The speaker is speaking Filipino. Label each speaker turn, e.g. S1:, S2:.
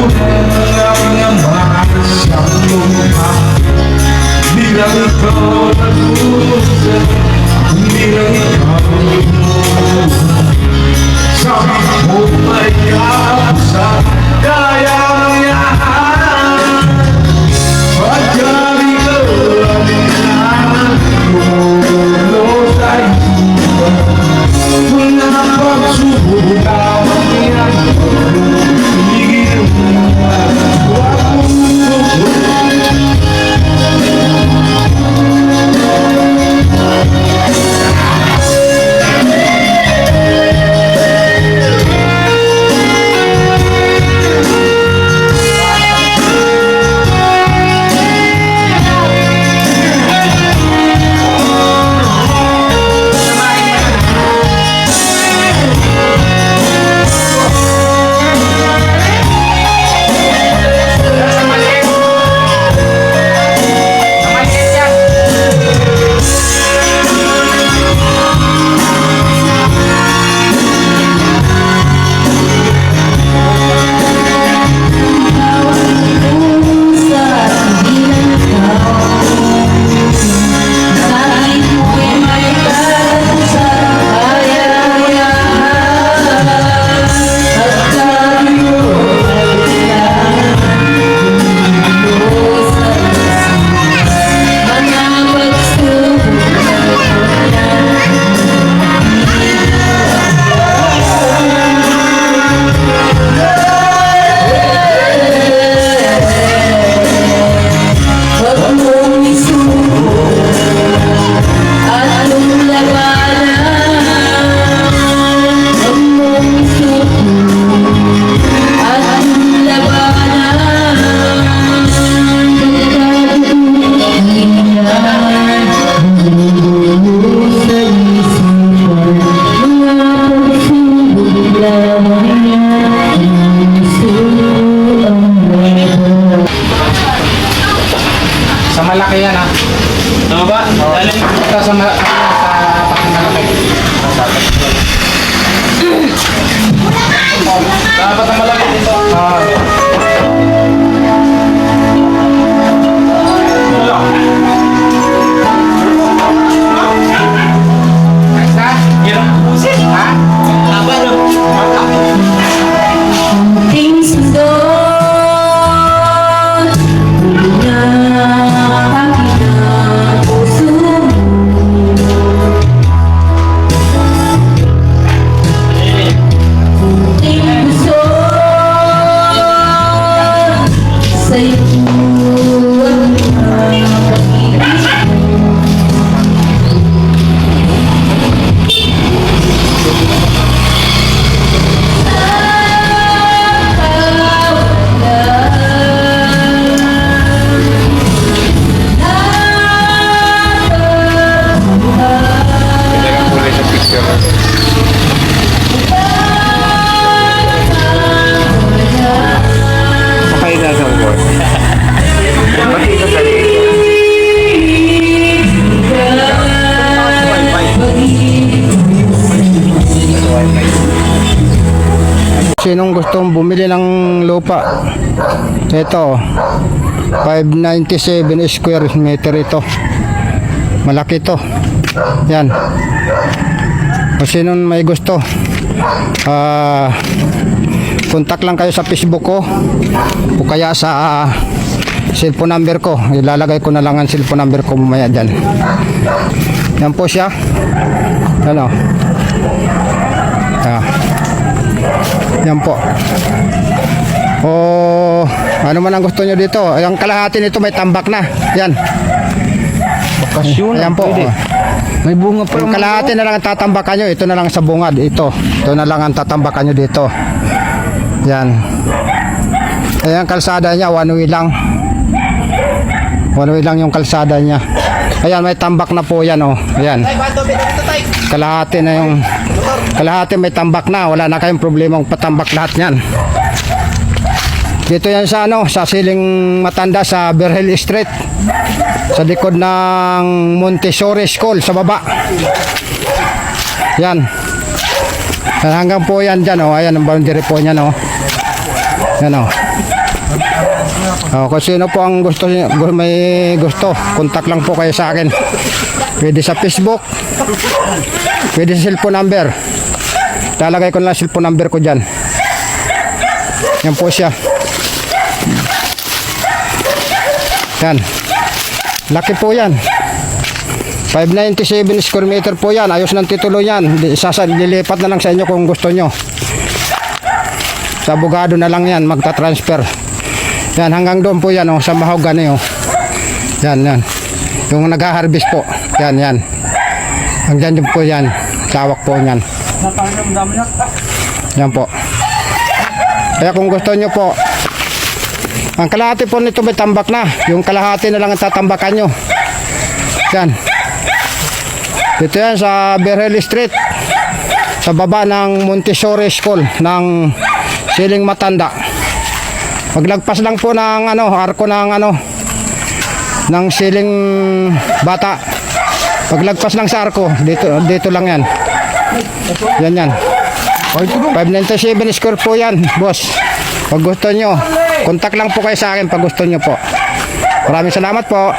S1: ang mahal siyang lumha. Hindi lang ikaw nag-uusap, hindi lang ikaw nag-uusap. Sabi ko may kausap, kaya mangyari. Pagkari ko ang kailangan mo sa iyo. Kung napagsubok ka, magiging higit mo. Huwag mong
S2: sa malaki yan ha.
S3: Tama ba? Dali.
S2: Ito sa malaki.
S3: Dapat ang malaki dito.
S2: Next na?
S3: Hirap pusin.
S2: Ha?
S3: Tama no?
S4: Things doon na pakita puso mo. Kunting gusto sa'yo ang pag-ibig
S2: Kailangan kulay sa picture. Sakay na sa board. Pati ka sa Sinong gustong bumili ng lupa? Ito, 597 square meter ito. Malaki to. Yan. Kung sinong may gusto, contact lang kayo sa Facebook ko o kaya sa cellphone number ko. Ilalagay ko na lang ang cellphone number ko mamaya dyan. Yan po siya. Ano? Yan po. O ano man ang gusto nyo dito. Ang kalahati nito may tambak na. Yan.
S3: Bakasyon.
S2: Ayan po.
S3: May bunga pa.
S2: Yung kalahati na lang ang tatambakan nyo. Ito na lang sa bungad. Ito na lang ang tatambakan nyo dito. Yan. Ayan, kalsada niya. One way lang. One way lang yung kalsada niya. Ayan, may tambak na po yan. Oh. Ayan. Kalahati na yung... Kalahati may tambak na. Wala na kayong problema patambak lahat yan. Dito yan sa ano, sa Siling Matanda sa Berhel Street. Sa likod ng Montessori School sa baba. Yan. Hanggang po yan dyan, oh. Ayan ang boundary po niyan, oh. Yan, oh. Kung sino po ang gusto, may gusto, contact lang po kayo sa akin. Pwede sa Facebook, pwede sa cellphone number. Lalagay ko na lang cellphone number ko dyan. Yan po siya. Yan. Laki po yan. 597 square meter po yan. Ayos ng titulo yan. Lilipat na lang sa inyo kung gusto nyo. Sa abogado na lang yan. Magta-transfer. Yan. Hanggang doon po yan. Sa mahogany. Yan. Yan. Yung nag-harvest po. Yan. Yan. Hanggang doon po yan. Tawak po yan. Yan po. Kaya kung gusto nyo po, ang kalahati po nito may tambak na. Yung kalahati na lang ang tatambakan nyo. Yan. Dito yan sa Berhel Street. Sa baba ng Montessori School ng Siling Matanda. Maglagpas lang po ng arko ng Siling Bata. Paglagpas lang sa arko, dito lang yan. Yan. 597 square po yan, boss. Pag gusto nyo, contact lang po kayo sa akin pag gusto nyo po. Maraming salamat po.